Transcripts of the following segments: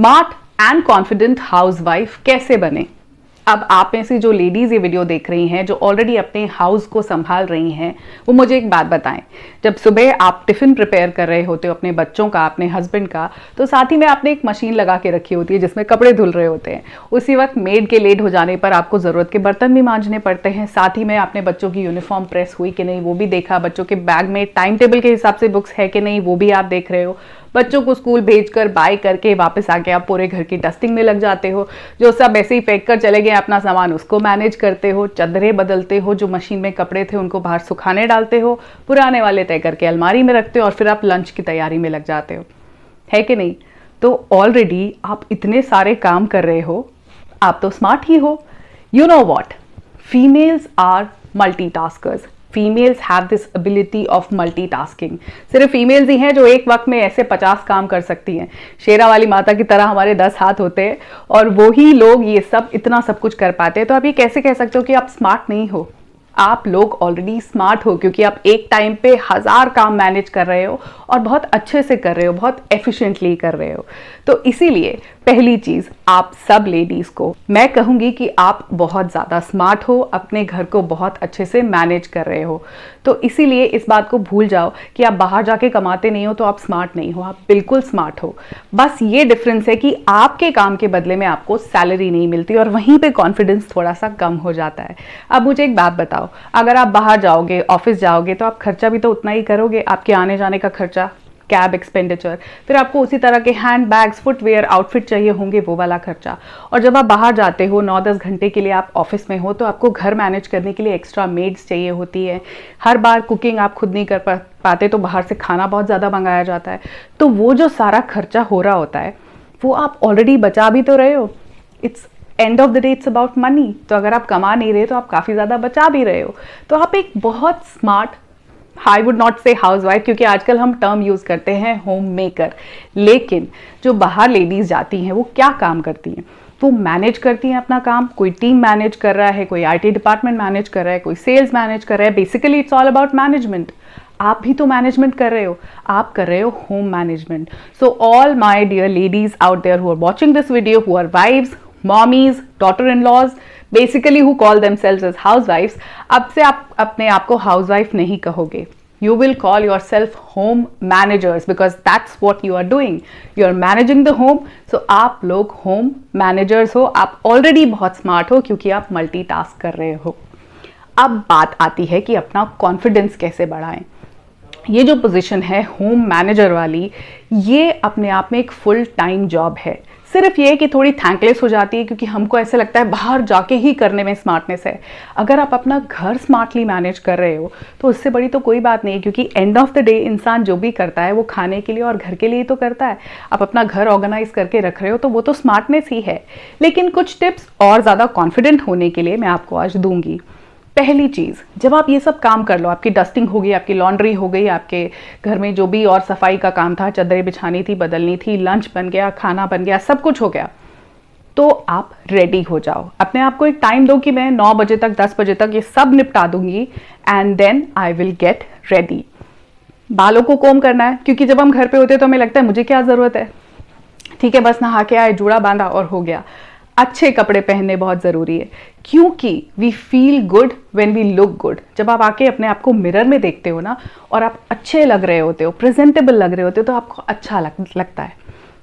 Smart and confident housewife कैसे बने। अब आप में से जो लेडीज ये वीडियो देख रही हैं, जो ऑलरेडी अपने हाउस को संभाल रही हैं, वो मुझे एक बात बताएं। जब सुबह आप टिफिन प्रिपेयर कर रहे होते हो अपने बच्चों का, अपने हस्बैंड का, तो साथ ही में आपने एक मशीन लगा के रखी होती है जिसमें कपड़े धुल रहे होते हैं। उसी वक्त मेड के लेट हो जाने पर आपको ज़रूरत के बर्तन भी मांजने पड़ते हैं। साथ ही में आपने बच्चों की यूनिफॉर्म प्रेस हुई कि नहीं वो भी देखा, बच्चों के बैग में टाइम टेबल के हिसाब से बुक्स है कि नहीं वो भी आप देख रहे हो। बच्चों को स्कूल भेजकर बाय करके वापस आके आप पूरे घर की डस्टिंग में लग जाते हो। जो सब ऐसे ही फेंक कर चले गए अपना सामान, उसको मैनेज करते हो, चादरें बदलते हो, जो मशीन में कपड़े थे उनको बाहर सुखाने डालते हो, पुराने वाले तय करके अलमारी में रखते हो और फिर आप लंच की तैयारी में लग जाते हो, है कि नहीं। तो ऑलरेडी आप इतने सारे काम कर रहे हो, आप तो स्मार्ट ही हो। You know what, females are multitaskers. Females have this ability of multitasking. सिर्फ फीमेल्स ही हैं जो एक वक्त में ऐसे 50 काम कर सकती हैं। शेरा वाली माता की तरह हमारे 10 हाथ होते हैं और वो ही लोग ये सब इतना सब कुछ कर पाते हैं। तो आप ये कैसे कह सकते हो कि आप स्मार्ट नहीं हो? आप लोग ऑलरेडी स्मार्ट हो, क्योंकि आप एक टाइम पे 1000 काम मैनेज कर रहे हो और बहुत अच्छे से कर रहे हो, बहुत एफिशिएंटली कर रहे हो। तो इसीलिए पहली चीज, आप सब लेडीज को मैं कहूंगी कि आप बहुत ज्यादा स्मार्ट हो, अपने घर को बहुत अच्छे से मैनेज कर रहे हो। तो इसीलिए इस बात को भूल जाओ कि आप बाहर जाके कमाते नहीं हो तो आप स्मार्ट नहीं हो। आप बिल्कुल स्मार्ट हो। बस ये डिफरेंस है कि आपके काम के बदले में आपको सैलरी नहीं मिलती और वहीं पे कॉन्फिडेंस थोड़ा सा कम हो जाता है। अब मुझे एक बात बताओ, अगर आप बाहर जाओगे, ऑफिस जाओगे, तो आप खर्चा भी तो उतना ही करोगे। आपके आने जाने का खर्चा, कैब एक्सपेंडिचर, फिर आपको उसी तरह के हैंड बैग्स, फुटवेयर, आउटफिट चाहिए होंगे, वो वाला खर्चा। और जब आप बाहर जाते हो 9-10 घंटे के लिए आप ऑफिस में हो, तो आपको घर मैनेज करने के लिए एक्स्ट्रा मेड्स चाहिए होती है। हर बार कुकिंग आप खुद नहीं कर पाते तो बाहर से खाना बहुत ज़्यादा मंगाया जाता है। तो वो जो सारा खर्चा हो रहा होता है वो आप ऑलरेडी बचा भी तो रहे हो। It's end of the day it's about money. तो अगर आप कमा नहीं रहे तो आप काफ़ी ज़्यादा बचा भी रहे हो। तो आप एक बहुत स्मार्ट, आई वुड नॉट से हाउसवाइफ, क्योंकि आजकल हम टर्म यूज करते हैं होम मेकर, लेकिन जो बाहर लेडीज जाती हैं वो क्या काम करती हैं? वो मैनेज करती हैं अपना काम। कोई टीम मैनेज कर रहा है, कोई आईटी डिपार्टमेंट मैनेज कर रहा है, कोई सेल्स मैनेज कर रहा है। Basically it's all about management. आप भी तो मैनेजमेंट कर रहे हो, आप कर रहे हो home management. So all my dear ladies out there who are watching this video, who are wives, mommies, daughter-in-laws, basically who call themselves as housewifes, अब से आप अपने आप को हाउसवाइफ नहीं कहोगे। You will call yourself home managers because that's what you are doing. You are managing the home. So आप लोग home managers हो। आप already बहुत smart हो क्योंकि आप multitask कर रहे हो। अब बात आती है कि अपना confidence कैसे बढ़ाएं। ये जो पोजीशन है होम मैनेजर वाली, ये अपने आप में एक फुल टाइम जॉब है। सिर्फ ये कि थोड़ी थैंकलेस हो जाती है क्योंकि हमको ऐसे लगता है बाहर जाके ही करने में स्मार्टनेस है। अगर आप अपना घर स्मार्टली मैनेज कर रहे हो तो उससे बड़ी तो कोई बात नहीं है, क्योंकि एंड ऑफ द डे इंसान जो भी करता है वो खाने के लिए और घर के लिए तो करता है। आप अपना घर ऑर्गेनाइज करके रख रहे हो तो वो तो स्मार्टनेस ही है। लेकिन कुछ टिप्स और ज़्यादा कॉन्फिडेंट होने के लिए मैं आपको आज दूंगी। पहली चीज़, जब आप ये सब काम कर लो, आपकी डस्टिंग हो गई, आपकी लॉन्ड्री हो गई, आपके घर में जो भी और सफाई का काम था, चादरें बिछानी थी, बदलनी थी, लंच बन गया, खाना बन गया, सब कुछ हो गया, तो आप रेडी हो जाओ। अपने आप को एक टाइम दो कि मैं 9 बजे तक, 10 बजे तक ये सब निपटा दूंगी and then I will get ready. बालों को कोम करना है, क्योंकि जब हम घर पे होते हैं तो हमें लगता है मुझे क्या ज़रूरत है, ठीक है बस नहा के आए, जूड़ा बांधा और हो गया। अच्छे कपड़े पहनने बहुत ज़रूरी है, क्योंकि we feel good when we look good. जब आप आके अपने आप को मिरर में देखते हो ना और आप अच्छे लग रहे होते हो, प्रेजेंटेबल लग रहे होते हो, तो आपको अच्छा लगता है।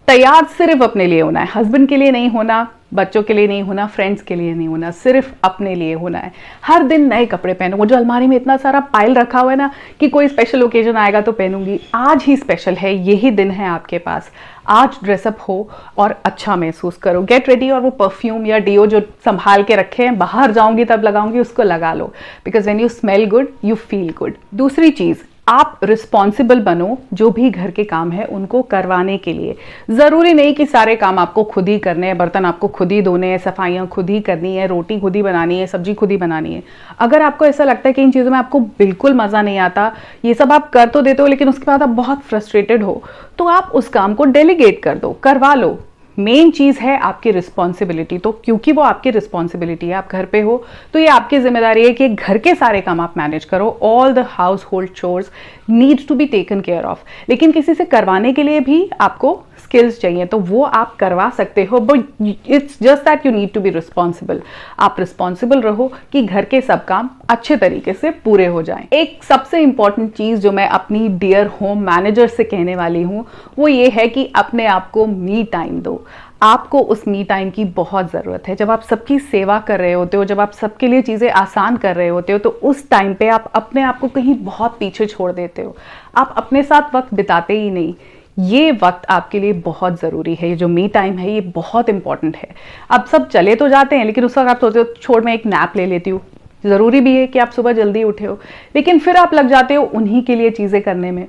तैयार सिर्फ अपने लिए होना है, हस्बैंड के लिए नहीं होना, बच्चों के लिए नहीं होना, फ्रेंड्स के लिए नहीं होना, सिर्फ अपने लिए होना है। हर दिन नए कपड़े पहनो। वो जो अलमारी में इतना सारा पाइल रखा हुआ है ना कि कोई स्पेशल ओकेजन आएगा तो पहनूंगी, आज ही स्पेशल है, यही दिन है आपके पास। आज ड्रेसअप हो और अच्छा महसूस करो, गेट रेडी। और वो परफ्यूम या डिओ जो संभाल के रखे हैं, बाहर जाऊंगी तब लगाऊंगी, उसको लगा लो, because when you smell good you feel good. दूसरी चीज़, आप रिस्पॉन्सिबल बनो जो भी घर के काम है उनको करवाने के लिए। ज़रूरी नहीं कि सारे काम आपको खुद ही करने हैं, बर्तन आपको खुद ही धोने हैं, सफाइयाँ खुद ही करनी है, रोटी खुद ही बनानी है, सब्जी खुद ही बनानी है। अगर आपको ऐसा लगता है कि इन चीज़ों में आपको बिल्कुल मज़ा नहीं आता, ये सब आप कर तो देते हो लेकिन उसके बाद आप बहुत फ्रस्ट्रेटेड हो, तो आप उस काम को डेलीगेट कर दो, करवा लो। मेन चीज़ है आपकी रिस्पॉन्सिबिलिटी। तो क्योंकि वो आपकी रिस्पॉन्सिबिलिटी है, आप घर पे हो, तो ये आपकी जिम्मेदारी है कि घर के सारे काम आप मैनेज करो। All the household chores needs to be taken care of. लेकिन किसी से करवाने के लिए भी आपको स्किल्स चाहिए तो वो आप करवा सकते हो, but it's just that you need to be responsible. आप रिस्पॉन्सिबल रहो कि घर के सब काम अच्छे तरीके से पूरे हो जाएं। एक सबसे इंपॉर्टेंट चीज जो मैं अपनी डियर होम मैनेजर से कहने वाली हूं वो ये है कि अपने आप को मी टाइम दो। आपको उस मी टाइम की बहुत ज़रूरत है। जब आप सबकी सेवा कर रहे होते हो, जब आप सबके लिए चीज़ें आसान कर रहे होते हो, तो उस टाइम पे आप अपने आप को कहीं बहुत पीछे छोड़ देते हो। आप अपने साथ वक्त बिताते ही नहीं। ये वक्त आपके लिए बहुत ज़रूरी है। ये जो मी टाइम है ये बहुत इंपॉर्टेंट है। अब सब चले तो जाते हैं, लेकिन उस वक्त आप सोचते हो छोड़ मैं एक नैप ले लेती हूँ। ज़रूरी भी है कि आप सुबह जल्दी उठे हो, लेकिन फिर आप लग जाते हो उन्हीं के लिए चीज़ें करने में।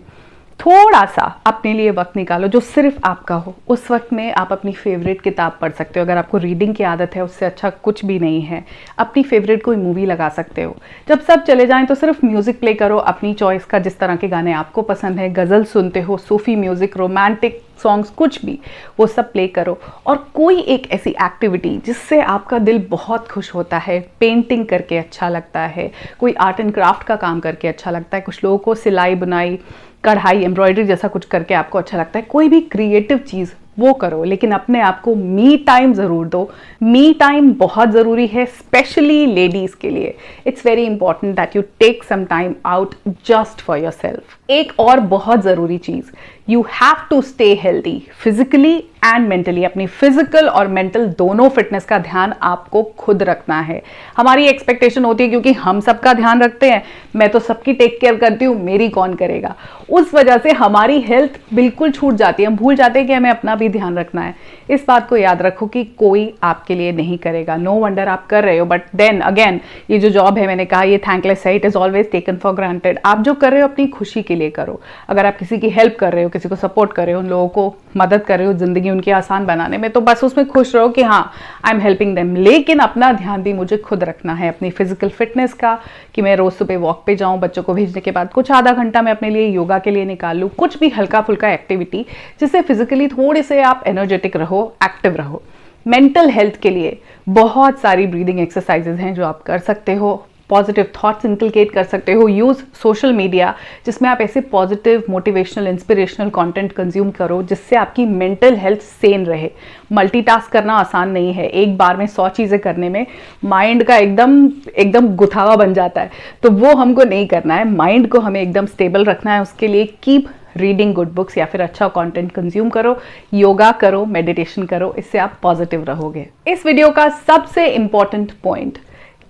थोड़ा सा अपने लिए वक्त निकालो जो सिर्फ आपका हो। उस वक्त में आप अपनी फेवरेट किताब पढ़ सकते हो। अगर आपको रीडिंग की आदत है, उससे अच्छा कुछ भी नहीं है। अपनी फेवरेट कोई मूवी लगा सकते हो। जब सब चले जाएं तो सिर्फ म्यूजिक प्ले करो अपनी चॉइस का, जिस तरह के गाने आपको पसंद है। गज़ल सुनते हो, सूफी म्यूजिक, रोमांटिक सॉन्ग्स, कुछ भी, वो सब प्ले करो। और कोई एक ऐसी एक्टिविटी जिससे आपका दिल बहुत खुश होता है। पेंटिंग करके अच्छा लगता है, कोई आर्ट एंड क्राफ्ट का काम करके अच्छा लगता है, कुछ लोगों को सिलाई बुनाई, कढ़ाई, एम्ब्रॉयडरी जैसा कुछ करके आपको अच्छा लगता है। कोई भी क्रिएटिव चीज़ वो करो, लेकिन अपने आप को मी टाइम ज़रूर दो। मी टाइम बहुत ज़रूरी है, स्पेशली लेडीज़ के लिए। It's very important that you take some time out just for yourself. एक और बहुत ज़रूरी चीज़, you have to stay healthy physically and mentally. अपनी फिजिकल और मेंटल दोनों फिटनेस का ध्यान आपको खुद रखना है। हमारी एक्सपेक्टेशन होती है क्योंकि हम सबका ध्यान रखते हैं, मैं तो सबकी टेक केयर करती हूँ, मेरी कौन करेगा। उस वजह से हमारी हेल्थ बिल्कुल छूट जाती है। हम भूल जाते हैं कि हमें अपना भी ध्यान रखना है। इस बात को याद रखो कि कोई आपके लिए नहीं करेगा। नो वंडर आप कर रहे हो, बट देन अगेन ये जो जॉब है, मैंने कहा ये थैंकलेस है। It is always taken for granted. आप जो कर रहे हो अपनी खुशी के लिए करो। अगर आप किसी की हेल्प कर रहे हो, किसी को सपोर्ट कर रहे हो, उन लोगों को मदद कर रहे हो जिंदगी उनकी आसान बनाने में, तो बस उसमें खुश रहो कि हाँ आई एम हेल्पिंग देम। लेकिन अपना ध्यान भी मुझे खुद रखना है, अपनी फिजिकल फिटनेस का, कि मैं रोज सुबह वॉक पे जाऊं, बच्चों को भेजने के बाद कुछ आधा घंटा मैं अपने लिए योगा के लिए निकाल लूं। कुछ भी हल्का फुल्का एक्टिविटी जिससे फिजिकली थोड़े से आप एनर्जेटिक रहो, एक्टिव रहो। मेंटल हेल्थ के लिए बहुत सारी ब्रीदिंग एक्सरसाइजेज हैं जो आप कर सकते हो। पॉजिटिव थॉट्स इनकलकेट कर सकते हो। यूज़ सोशल मीडिया जिसमें आप ऐसे positive, motivational, inspirational content consume करो जिससे आपकी मेंटल हेल्थ सेन रहे। मल्टीटास्क करना आसान नहीं है। एक बार में 100 चीज़ें करने में माइंड का एकदम गुथावा बन जाता है, तो वो हमको नहीं करना है। माइंड को हमें एकदम स्टेबल रखना है। उसके लिए कीप रीडिंग गुड बुक्स या फिर अच्छा कंटेंट कंज्यूम करो, योगा करो, मेडिटेशन करो। इससे आप पॉजिटिव रहोगे। इस वीडियो का सबसे important point,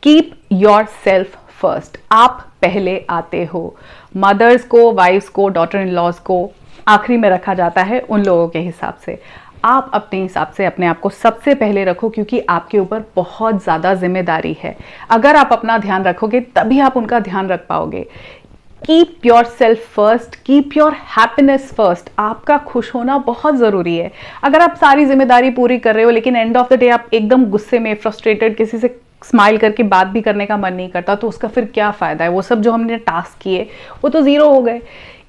keep your self first. आप पहले आते हो। मदर्स को, वाइफ्स को, डॉटर इन लॉज को आखिरी में रखा जाता है उन लोगों के हिसाब से। आप अपने हिसाब से अपने आप को सबसे पहले रखो, क्योंकि आपके ऊपर बहुत ज़्यादा जिम्मेदारी है। अगर आप अपना ध्यान रखोगे तभी आप उनका ध्यान रख पाओगे। Keep your self first, keep your happiness first. आपका खुश होना बहुत ज़रूरी है। अगर आप सारी जिम्मेदारी पूरी कर रहे हो लेकिन एंड ऑफ द डे आप एकदम गुस्से में, फ्रस्ट्रेटेड, किसी से स्माइल करके बात भी करने का मन नहीं करता, तो उसका फिर क्या फ़ायदा है। वो सब जो हमने टास्क किए वो तो ज़ीरो हो गए।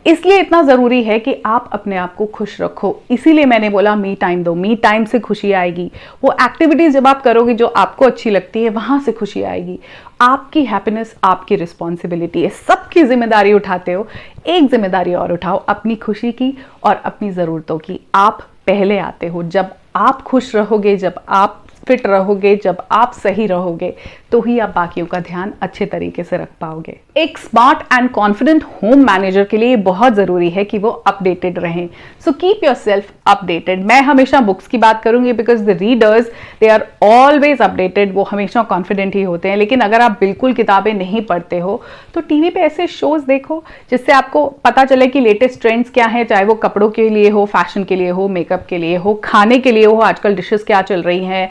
इसलिए इतना ज़रूरी है कि आप अपने आप को खुश रखो। इसीलिए मैंने बोला मी टाइम दो। मी टाइम से खुशी आएगी। वो एक्टिविटीज़ जब आप करोगे जो आपको अच्छी लगती है, वहाँ से खुशी आएगी। आपकी हैप्पीनेस आपकी रिस्पॉन्सिबिलिटी है। सबकी जिम्मेदारी उठाते हो, एक जिम्मेदारी और उठाओ, अपनी खुशी की और अपनी ज़रूरतों की। आप पहले आते हो। जब आप खुश रहोगे, जब आप फिट रहोगे, जब आप सही रहोगे, तो ही आप बाकियों का ध्यान अच्छे तरीके से रख पाओगे। एक smart and confident home manager के लिए बहुत जरूरी है कि वो अपडेटेड रहें। So keep yourself updated. मैं हमेशा बुक्स की बात करूंगी because the readers they are always updated. वो हमेशा कॉन्फिडेंट ही होते हैं। लेकिन अगर आप बिल्कुल किताबें नहीं पढ़ते हो तो टीवी पे ऐसे शोज देखो जिससे आपको पता चले कि लेटेस्ट ट्रेंड्स क्या है, चाहे वो कपड़ों के लिए हो, फैशन के लिए हो, मेकअप के लिए हो, खाने के लिए हो, आजकल डिशेस क्या चल रही हैं,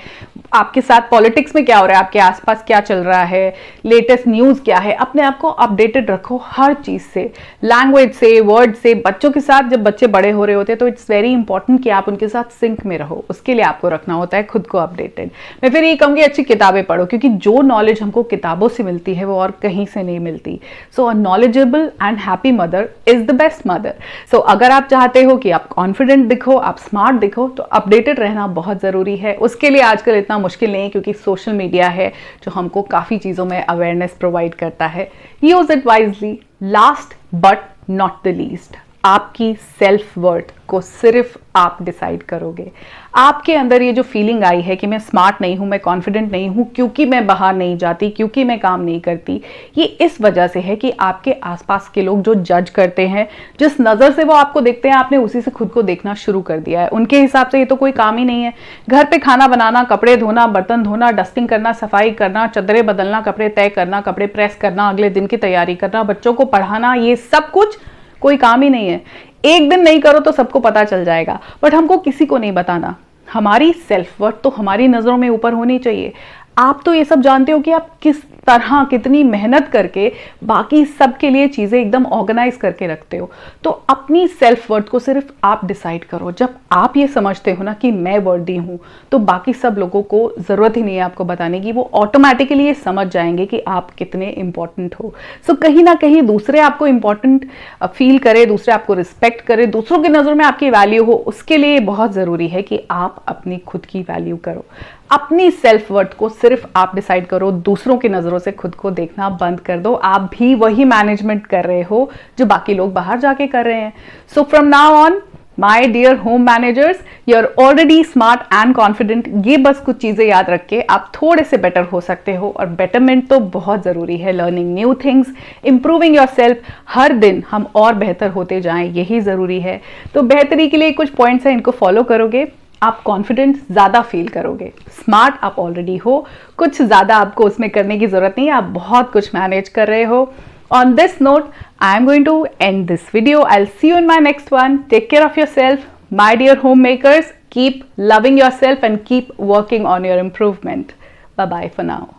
आपके साथ पॉलिटिक्स में क्या हो रहा है, आपके आसपास क्या चल रहा है, लेटेस्ट न्यूज़ क्या है। अपने आप को अपडेटेड रखो हर चीज़ से, लैंग्वेज से, वर्ड से। बच्चों के साथ जब बच्चे बड़े हो रहे होते हैं तो इट्स वेरी इंपॉर्टेंट कि आप उनके साथ सिंक में रहो। उसके लिए आपको रखना होता है खुद को अपडेटेड। मैं फिर ये कहूँगी अच्छी किताबें पढ़ो, क्योंकि जो नॉलेज हमको किताबों से मिलती है वो और कहीं से नहीं मिलती। So a knowledgeable and happy mother is the best mother. So अगर आप चाहते हो कि आप कॉन्फिडेंट दिखो, आप स्मार्ट दिखो, तो अपडेटेड रहना बहुत ज़रूरी है। उसके लिए आजकल इतना मुश्किल नहीं, क्योंकि सोशल मीडिया है जो हमको काफ़ी चीज़ों में अवेयरनेस प्रोवाइड करता है। Use it wisely. Last but not the least, आपकी सेल्फ वर्थ को सिर्फ आप डिसाइड करोगे। आपके अंदर ये जो फीलिंग आई है कि मैं स्मार्ट नहीं हूं, मैं कॉन्फिडेंट नहीं हूं क्योंकि मैं बाहर नहीं जाती, क्योंकि मैं काम नहीं करती, ये इस वजह से है कि आपके आसपास के लोग जो जज करते हैं, जिस नज़र से वो आपको देखते हैं, आपने उसी से खुद को देखना शुरू कर दिया है। उनके हिसाब से ये तो कोई काम ही नहीं है। घर पे खाना बनाना, कपड़े धोना, बर्तन धोना, डस्टिंग करना, सफाई करना, चद्दरें बदलना, कपड़े तय करना, कपड़े प्रेस करना, अगले दिन की तैयारी करना, बच्चों को पढ़ाना, ये सब कुछ कोई काम ही नहीं है। एक दिन नहीं करो तो सबको पता चल जाएगा, बट हमको किसी को नहीं बताना। हमारी सेल्फ वर्थ तो हमारी नजरों में ऊपर होनी चाहिए। आप तो ये सब जानते हो कि आप किस तरह, कितनी मेहनत करके बाकी सबके लिए चीजें एकदम ऑर्गेनाइज करके रखते हो। तो अपनी सेल्फ वर्थ को सिर्फ आप डिसाइड करो। जब आप ये समझते हो ना कि मैं वर्दी हूं, तो बाकी सब लोगों को जरूरत ही नहीं है आपको बताने की, वो ऑटोमेटिकली ये समझ जाएंगे कि आप कितने इंपॉर्टेंट हो। सो कहीं ना कहीं दूसरे आपको इंपॉर्टेंट फील करे, दूसरे आपको रिस्पेक्ट करे, दूसरों की नजरों में आपकी वैल्यू हो, उसके लिए बहुत जरूरी है कि आप अपनी खुद की वैल्यू करो। अपनी सेल्फ वर्थ को सिर्फ आप डिसाइड करो, दूसरों की नजरों से खुद को देखना बंद कर दो। आप भी वही मैनेजमेंट कर रहे हो जो बाकी लोग बाहर जाके कर रहे हैं। So from now on my dear home managers, you are already smart and confident. ये बस कुछ चीजें याद रख के आप थोड़े से बेटर हो सकते हो, और बेटरमेंट तो बहुत जरूरी है। Learning new things, improving yourself, हर दिन हम और बेहतर होते जाएं, यही जरूरी है। तो बेहतरी के लिए कुछ पॉइंट्स हैं, इनको फॉलो करोगे, आप कॉन्फिडेंट ज्यादा फील करोगे। स्मार्ट आप ऑलरेडी हो, कुछ ज्यादा आपको उसमें करने की जरूरत नहीं है, आप बहुत कुछ मैनेज कर रहे हो। On this note, I am going to end this video. I'll see you in my next one. Take care of yourself, my dear homemakers. Keep loving yourself and keep working on your improvement. Bye bye for now.